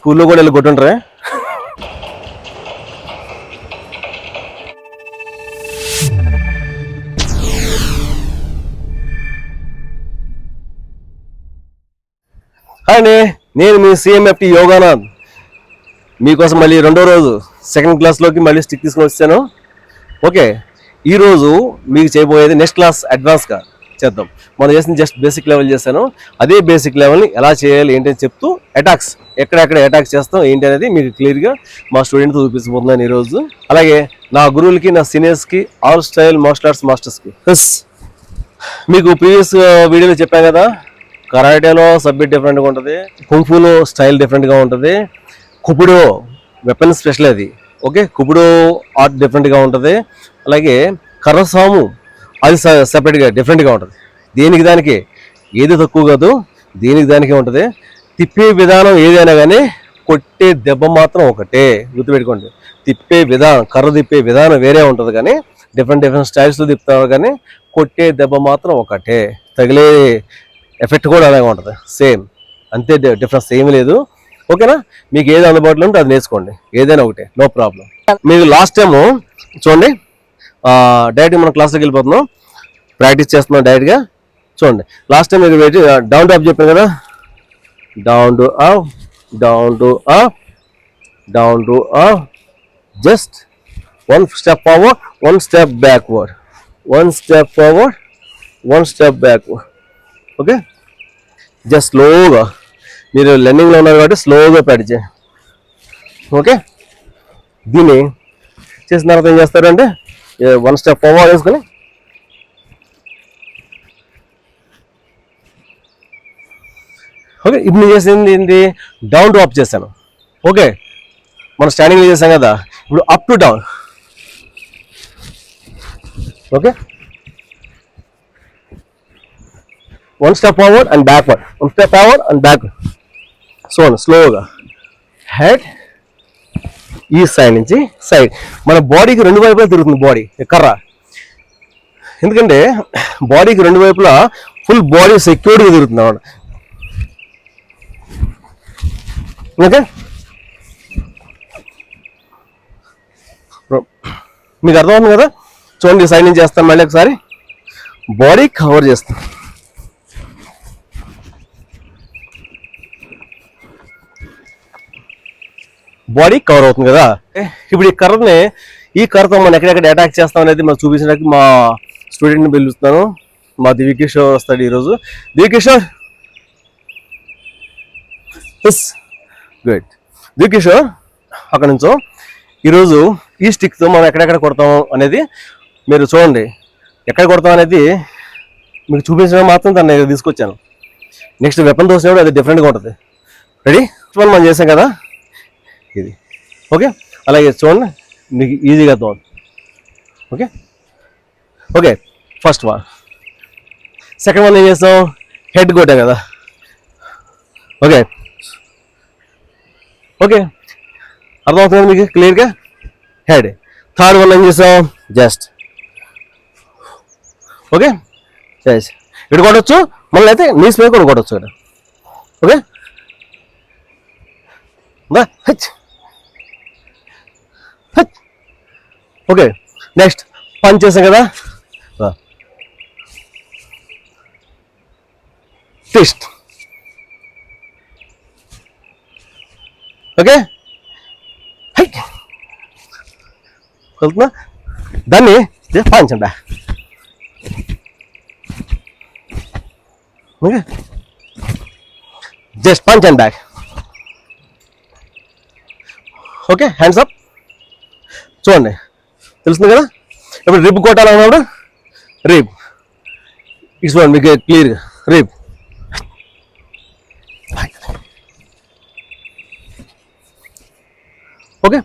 స్కూల్లో కూడా వెళ్ళి కొట్టుంటారే. హాయ్ అండి, నేను మీ సిఎంఎఫ్టి యోగానంద్. మీకోసం మళ్ళీ రెండో రోజు సెకండ్ క్లాస్లోకి మళ్ళీ స్టిక్ తీసుకొని వచ్చాను. ఓకే, ఈరోజు మీకు చేయబోయేది నెక్స్ట్ క్లాస్ అడ్వాన్స్గా చేద్దాం. మనం చేసిన జస్ట్ బేసిక్ లెవెల్ చేశాను. అదే బేసిక్ లెవెల్ని ఎలా చేయాలి ఏంటని చెప్తూ అటాక్స్ ఎక్కడెక్కడ అటాక్ చేస్తాం ఏంటి అనేది మీకు క్లియర్గా మా స్టూడెంట్తో చూపించబోతున్నాను ఈరోజు. అలాగే నా గురువులకి, నా సీనియర్స్కి, ఆల్ స్టైల్ మార్షల్ ఆర్ట్స్ మాస్టర్స్కి. మీకు ప్రీవియస్ వీడియోలో చెప్పాను కదా, కరాటేలో సబ్జెక్ట్ డిఫరెంట్గా ఉంటుంది, కుంఫులో స్టైల్ డిఫరెంట్గా ఉంటుంది, కుపుడో వెపన్ స్పెషల్ అది. ఓకే, కుపుడో ఆర్ట్ డిఫరెంట్గా ఉంటుంది. అలాగే కర్రసాము అది సపరేట్గా డిఫరెంట్గా ఉంటుంది. దేనికి దానికి ఏది తక్కువ కాదు, దేనికి దానికే ఉంటుంది. తిప్పే విధానం ఏదైనా కానీ కొట్టే దెబ్బ మాత్రం ఒకటే, గుర్తుపెట్టుకోండి. తిప్పే విధానం, కర్ర తిప్పే విధానం వేరే ఉంటుంది కానీ డిఫరెంట్ స్టైల్స్లో తిప్పుతారు, కానీ కొట్టే దెబ్బ మాత్రం ఒకటే. తగిలే ఎఫెక్ట్ కూడా అలాగే ఉంటుంది, సేమ్, అంతే, డిఫరెన్స్ ఏమీ లేదు. ఓకేనా? మీకు ఏది అందుబాటులో ఉంటే అది నేర్చుకోండి, ఏదైనా ఒకటే, నో ప్రాబ్లం. మీకు లాస్ట్ టైము చూడండి, డైరెక్ట్గా మనం క్లాస్లోకి వెళ్ళిపోతున్నాం, ప్రాక్టీస్ చేస్తున్నాం డైరెక్ట్గా. చూడండి, లాస్ట్ టైం మీకు డౌన్ టు అప్ చెప్పాను కదా, down to up, down to up, down to up, just 1 step forward, 1 step backward, 1 step forward, 1 step backward. Okay, just స్లోగా, మీరు లెర్నింగ్లో ఉన్నారు కాబట్టి స్లోగా ప్రాక్టీస్ చేయండి. ఓకే, దీన్ని చేసిన తర్వాత ఏం చేస్తారంటే 1 step ఫార్వర్డ్ వేసుకొని ఓకే, ఇప్పుడు నేను చేసింది ఏంటి, డౌన్ టు అప్ చేశాను. ఓకే, మనం స్టాండింగ్లో చేసాం కదా, ఇప్పుడు up to down. Okay, 1 step forward and backward, 1 step forward and backward. So స్లోగా హెడ్ ఈ సైడ్ నుంచి సైడ్. మన బాడీకి రెండు వైపులా తిరుగుతుంది బాడీ, కర్ర. ఎందుకంటే బాడీకి రెండు వైపులా ఫుల్ బాడీ సెక్యూర్డ్గా తిరుగుతుంది అన్నమాట. ఓకే, మీకు అర్థమవుతుంది కదా. చూడండి, సైడ్ నుంచి చేస్తాను, మళ్ళీ ఒకసారి బాడీ కవర్ చేస్తాను. బాడీ కవర్ అవుతుంది కదా. ఇప్పుడు ఈ కర్రతో మనం ఎక్కడెక్కడ అటాక్ చేస్తాం అనేది మనం చూపించడానికి మా స్టూడెంట్ని పిలుస్తున్నాను. మా దివ్యకిషోర్ వస్తాడు ఈరోజు. దివ్యకిషోర్, గుడ్. దివ్యకిషోర్ అక్కడ నుంచో ఈరోజు ఈ స్టిక్తో మనం ఎక్కడెక్కడ కొడతాం అనేది మీరు చూడండి. ఎక్కడ కొడతాం అనేది మీకు చూపించడం మాత్రం తను తీసుకొచ్చాను. నెక్స్ట్ వెపన్ తోసినప్పుడు అది డిఫరెంట్గా ఉంటుంది. రెడీ? మనం చేసాం కదా ఇది. ఓకే, అలాగే చూడండి, మీకు ఈజీగా అవుతుంది. Okay okay, first one. Second one ఏం చేస్తాం, హెడ్ కొట్టాం కదా. ఓకే ఓకే, అర్థమవుతుంది మీకు క్లియర్గా, హెడ్. థర్డ్ వన్ ఏం చేస్తాం, జస్ట్ ఓకే, జస్ట్ ఇటు కొట్టచ్చు, మళ్ళీ అయితే నీస్ మీద కూడా కొట్టచ్చు ఇక్కడ. ఓకే, ఓకే, నెక్స్ట్ పంచ్ చేసాం కదా, ట్విస్ట్. ఓకే, వెళ్తున్నా, దాన్ని పంచ్ అంట. Okay, just punch and back. Okay, hands up. చూడండి, తెలుస్తుంది కదా. ఇప్పుడు రిబ్ కొట్టాలన్నప్పుడు రిబ్ చూడండి, మీకు క్లియర్గా రిబ్. ఓకే,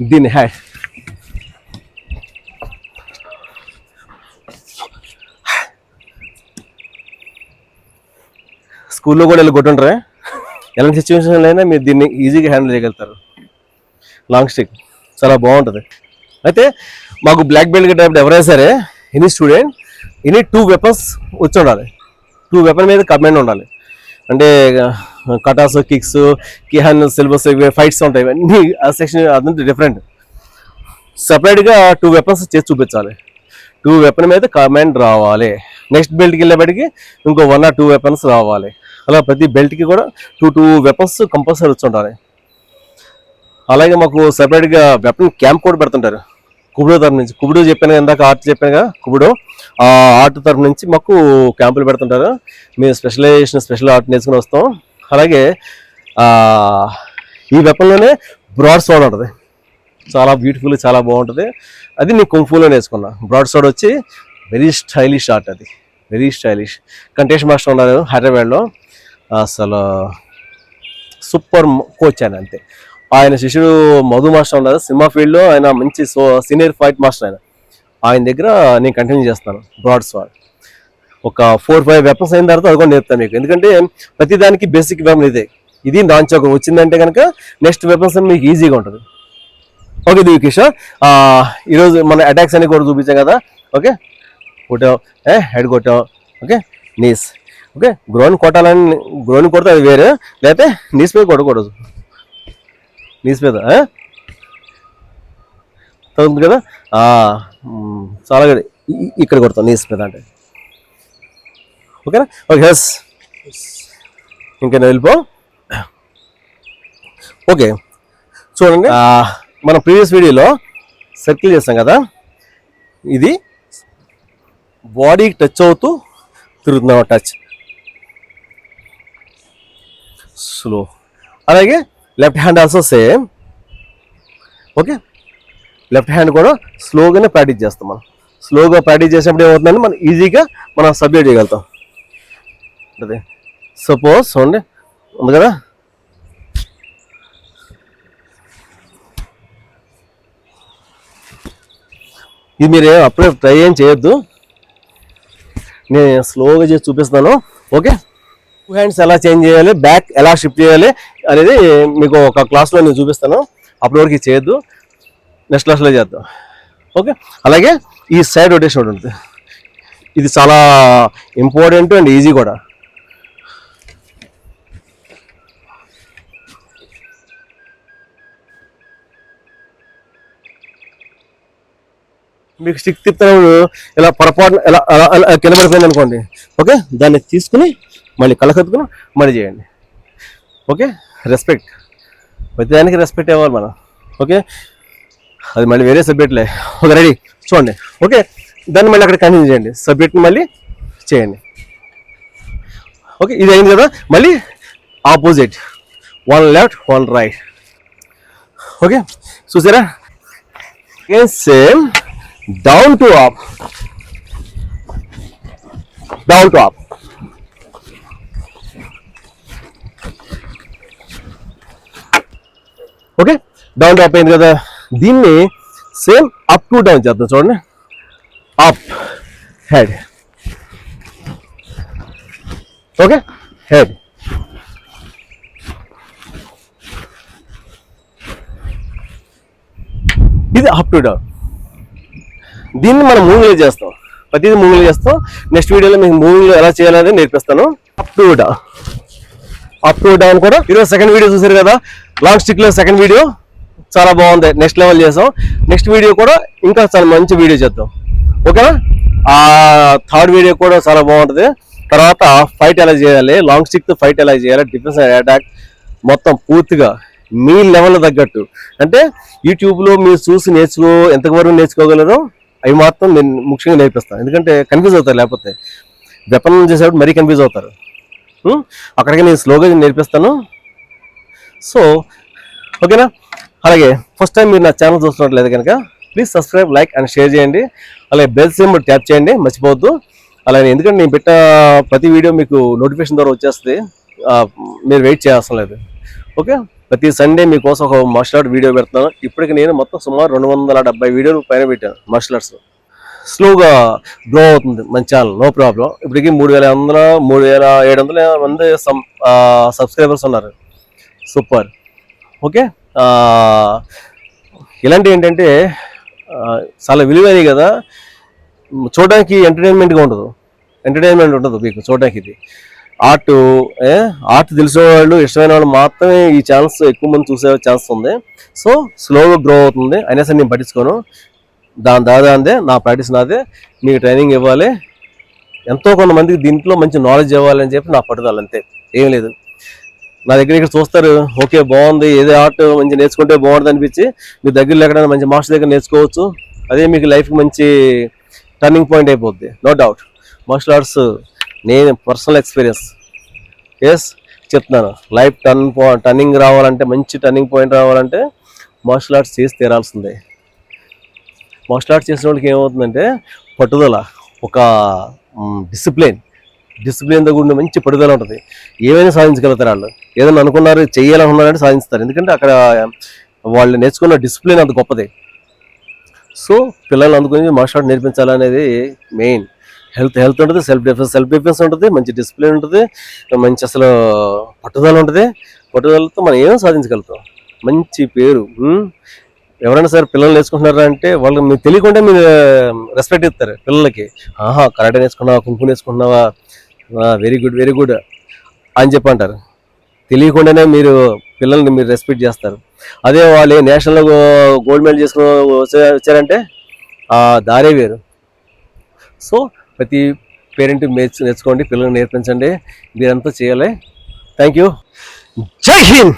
దీన్ని హ్యాండ్. స్కూల్లో కూడా వెళ్ళి కొట్టుంటారే. ఎలాంటి సిచ్యువేషన్లో అయినా మీరు దీన్ని ఈజీగా హ్యాండిల్ చేయగలుగుతారు. లాంగ్ స్టిక్ చాలా బాగుంటుంది. అయితే మాకు బ్లాక్ బెల్ట్ గట్టేటప్పుడు ఎవరైనా సరే, ఎనీ స్టూడెంట్, ఎనీ 2 weapons వచ్చి ఉండాలి. 2 weapon మీద కమాండ్ ఉండాలి. అంటే కటాస్, కిక్స్, కిహాన్, సిలబస్, ఫైట్స్ ఉంటాయి. ఇవన్నీ ఆ సెక్షన్ అదంతా డిఫరెంట్. సపరేట్గా 2 వెపన్స్ చేసి చూపించాలి. 2 వెపన్ మీద కమాండ్ రావాలి. నెక్స్ట్ బెల్ట్కి వెళ్ళేప్పటికి ఇంకో 1 or 2 వెపన్స్ రావాలి. అలా ప్రతి బెల్ట్కి కూడా 2 వెపన్స్ కంపల్సరీ వచ్చి ఉండాలి. అలాగే మాకు సపరేట్గా వెపన్ క్యాంప్ కూడా పెడుతుంటారు కుబుడో తరఫు నుంచి. కుబుడో చెప్పాను కదా, ఇందాక ఆర్ట్ చెప్పాను కదా, కుబుడో ఆ ఆర్ట్ తరఫు నుంచి మాకు క్యాంపులు పెడుతుంటారు. మేము స్పెషల్ ఆర్ట్ నేర్చుకుని వస్తాం. అలాగే ఈ వెపన్లోనే బ్రాడ్ స్వార్డ్ ఉంటుంది, చాలా బ్యూటిఫుల్, చాలా బాగుంటుంది. అది నేను కుంఫూలో నేర్చుకున్నా. బ్రాడ్ స్వార్డ్ వచ్చి వెరీ స్టైలిష్ ఆర్ట్, అది వెరీ స్టైలిష్. కంటేష్ మాస్టర్ ఉన్నారు హైదరాబాద్లో, అసలు సూపర్ కోచ్ ఆయన. అంతే, ఆయన శిష్యుడు మధు మాస్టర్ ఉన్నారు సినిమా ఫీల్డ్లో, ఆయన మంచి సీనియర్ ఫైట్ మాస్టర్. ఆయన దగ్గర నేను కంటిన్యూ చేస్తాను బ్రాడ్ స్వార్డ్. ఒక 4-5 వెపన్స్ అయిన తర్వాత అది కూడా నేర్పుతాను మీకు. ఎందుకంటే ప్రతి దానికి బేసిక్ వెపన్ ఇదే. ఇది నాన్ చాక్ వచ్చిందంటే కనుక నెక్స్ట్ వెపన్స్ మీకు ఈజీగా ఉంటుంది. ఓకే దివ్యకిష్, ఈరోజు మన అటాక్స్ అన్ని కూడా చూపించాం కదా. ఓకే, కొట్టాం, హెడ్ కొట్టాం, ఓకే, నీస్, ఓకే. గ్రోన్ కొట్టాలని, గ్రోన్ కొడితే అది వేరే, లేకపోతే నీస్ మీద కొట్టకూడదు. నీస్ మీద తగ్గుతుంది కదా, చాలా ఇక్కడ కొడతాం నీస్ మీద అంటే. ఓకేనా? ఓకే, ఎస్, ఇంకా వెళ్ళిపో. ఓకే, చూడండి, మన ప్రీవియస్ వీడియోలో సర్కిల్ చేస్తాం కదా, ఇది బాడీకి టచ్ అవుతూ తిరుగుతున్నాం, టచ్ స్లో. అలాగే left hand also same. Okay, left hand కూడా స్లోగానే ప్రాక్టీస్ చేస్తాం. మనం స్లోగా ప్రాక్టీస్ చేసినప్పుడు ఏమవుతుందంటే మనం ఈజీగా మనం సబ్జెక్ట్ చేయగలుగుతాం. అదే సపోజ్ చూడండి ఉంది కదా, ఇది మీరు అప్పుడే ట్రై ఏం చేయొద్దు, నేను స్లోగా చేసి చూపిస్తాను. ఓకే, 2 హ్యాండ్స్ ఎలా చేంజ్ చేయాలి, బ్యాక్ ఎలా షిఫ్ట్ చేయాలి అనేది మీకు ఒక క్లాస్లో నేను చూపిస్తాను. అప్పటి వరకు చేయొద్దు, నెక్స్ట్ క్లాస్లో చేద్దాం. ఓకే, అలాగే ఈ సైడ్ రొటేషన్ ఉంటుంది, ఇది చాలా ఇంపార్టెంట్ అండ్ ఈజీ కూడా. మీకు స్టిక్ తిప్పుతున్నప్పుడు ఇలా పొరపాటు ఎలా కింద పడిపోయింది అనుకోండి, ఓకే, దాన్ని తీసుకుని మళ్ళీ కళ్ళకత్తుకుని మళ్ళీ చేయండి. ఓకే, రెస్పెక్ట్, ప్రతిదానికి రెస్పెక్ట్ ఇవ్వాలి మనం. ఓకే, అది మళ్ళీ వేరే సబ్జెక్ట్లే. ఓకే, రెడీ, చూడండి. ఓకే, దాన్ని మళ్ళీ అక్కడ కంటిన్యూ చేయండి, సబ్జెక్ట్ని మళ్ళీ చేయండి. ఓకే, ఇది అయింది కదా, మళ్ళీ ఆపోజిట్, 1 లెఫ్ట్ 1 రైట్. ఓకే, చూసారా, same down to up, down to up. Okay, down to up అయింది కదా, దీన్ని సేమ్ అప్ టు డౌన్ చేద్దాం. చూడండి, అప్, హెడ్, ఓకే, హెడ్, ఇది అప్ టు డౌన్. దీన్ని మనం మూవింగ్లో చేస్తాం, ప్రతిదీ మూవింగ్లో చేస్తాం. నెక్స్ట్ వీడియోలో మీకు మూవింగ్లో ఎలా చేయాలనేది నేర్పిస్తాను. Up to down, up to down కూడా ఈరోజు సెకండ్ వీడియో చూసారు కదా, లాంగ్ స్టిక్లో సెకండ్ వీడియో చాలా బాగుంది, నెక్స్ట్ లెవెల్ చేసాం. నెక్స్ట్ వీడియో కూడా ఇంకా చాలా మంచి వీడియో చేద్దాం. ఓకేనా? ఆ థర్డ్ వీడియో కూడా చాలా బాగుంటుంది. తర్వాత ఫైట్ ఎలా చేయాలి, లాంగ్ స్టిక్తో ఫైట్ ఎలా చేయాలి, డిఫెన్స్ అటాక్ మొత్తం పూర్తిగా మీ లెవెల్ తగ్గట్టు, అంటే యూట్యూబ్లో మీరు చూసి ఎంతవరకు నేర్చుకోగలరో అవి మాత్రం నేను ముఖ్యంగా నేర్పిస్తాను. ఎందుకంటే కన్ఫ్యూజ్ అవుతారు, లేకపోతే వెపన్ చేసేటప్పుడు మరీ కన్ఫ్యూజ్ అవుతారు. అక్కడికి నేను స్లోగా నేర్పిస్తాను. సో ఓకేనా? అలాగే ఫస్ట్ టైం మీరు నా ఛానల్ చూస్తున్నట్లయితే కనుక please subscribe, like and share చేయండి. అలాగే బెల్ సింబల్ ట్యాప్ చేయండి, మర్చిపోవద్దు. అలాగే ఎందుకంటే నేను పెట్టిన ప్రతి వీడియో మీకు నోటిఫికేషన్ ద్వారా వచ్చేస్తుంది, మీరు వెయిట్ చేయాల్సిన లేదు. ఓకే, ప్రతి సండే మీకోసం ఒక మార్షల్ ఆర్ట్ వీడియో పెడతాను. ఇప్పటికి నేను మొత్తం సుమారు 270 వీడియోలు పైన పెట్టాను మార్షల్ ఆర్ట్స్. స్లోగా గ్రో అవుతుంది మన ఛానల్, నో ప్రాబ్లం. ఇప్పటికి 3700 మంది సబ్స్క్రైబర్స్ ఉన్నారు. సూపర్. ఓకే, ఇలాంటివి ఏంటంటే చాలా విలువైనవి కదా, చూడడానికి ఎంటర్టైన్మెంట్ ఉండదు మీకు చూడడానికి. ఇది ఆర్ట్ ఆర్ట్ తెలిసిన వాళ్ళు ఇష్టమైన వాళ్ళు మాత్రమే ఈ ఛాన్స్ ఎక్కువ మంది చూసే ఛాన్స్ ఉంది. సో స్లోగా గ్రో అవుతుంది అయినా సరే నేను పట్టించుకోను. దాదాందే నా ప్రాక్టీస్ నాదే, మీకు ట్రైనింగ్ ఇవ్వాలి, ఎంతో కొంతమందికి దీంట్లో మంచి నాలెడ్జ్ ఇవ్వాలని చెప్పి నా పట్టుదల, అంతే, ఏం లేదు. నా దగ్గర ఇక్కడ చూస్తారు, ఓకే బాగుంది, ఏదో ఆర్ట్ మంచి నేర్చుకుంటే బాగుంటుంది అనిపించి మీ దగ్గరలో ఎక్కడైనా మంచి మాస్టర్ దగ్గర నేర్చుకోవచ్చు. అదే మీకు లైఫ్కి మంచి టర్నింగ్ పాయింట్ అయిపోద్ది, నో డౌట్. మార్షల్ ఆర్ట్స్ నేను పర్సనల్ ఎక్స్పీరియన్స్ చెప్తున్నాను. లైఫ్ టర్నింగ్ రావాలంటే, మంచి టర్నింగ్ పాయింట్ రావాలంటే మార్షల్ ఆర్ట్స్ చేసి తీరాల్సిందే. మార్షల్ ఆర్ట్స్ చేసిన వాళ్ళకి ఏమవుతుందంటే పట్టుదల, ఒక డిసిప్లిన్తో కూడిన మంచి పట్టుదల ఉంటుంది. ఏమైనా సాధించగలుగుతారు వాళ్ళు. ఏదైనా అనుకున్నారు చేయాలనుకున్నారంటే సాధిస్తారు. ఎందుకంటే అక్కడ వాళ్ళు నేర్చుకున్న డిసిప్లిన్ అంత గొప్పది. సో పిల్లలు అందుకుని మార్షల్ ఆర్ట్ నేర్పించాలనేది మెయిన్. హెల్త్ ఉంటుంది, సెల్ఫ్ డిఫెన్స్ ఉంటుంది, మంచి డిసిప్లిన్ ఉంటుంది, మంచి అసలు పట్టుదల ఉంటుంది. పట్టుదలతో మనం ఏమో సాధించగలుగుతాం. మంచి పేరు. ఎవరైనా సరే పిల్లలు నేర్చుకుంటున్నారా అంటే వాళ్ళు మీకు తెలియకుండా మీరు రెస్పెక్ట్ ఇస్తారు పిల్లలకి. కరాటే నేర్చుకున్నావా, కుంఫు నేర్చుకున్నావా, వెరీ గుడ్ అని చెప్పి అంటారు. తెలియకుండానే మీరు పిల్లల్ని మీరు రెస్పెక్ట్ చేస్తారు. అదే వాళ్ళు నేషనల్ గోల్డ్ మెడల్ చేసుకుని వచ్చారంటే దారే వేరు. సో ప్రతి పేరెంట్ నేర్చుకోండి, పిల్లల్ని నేర్పించండి, మీరంతా చేయాలి. Thank you. జై హింద్.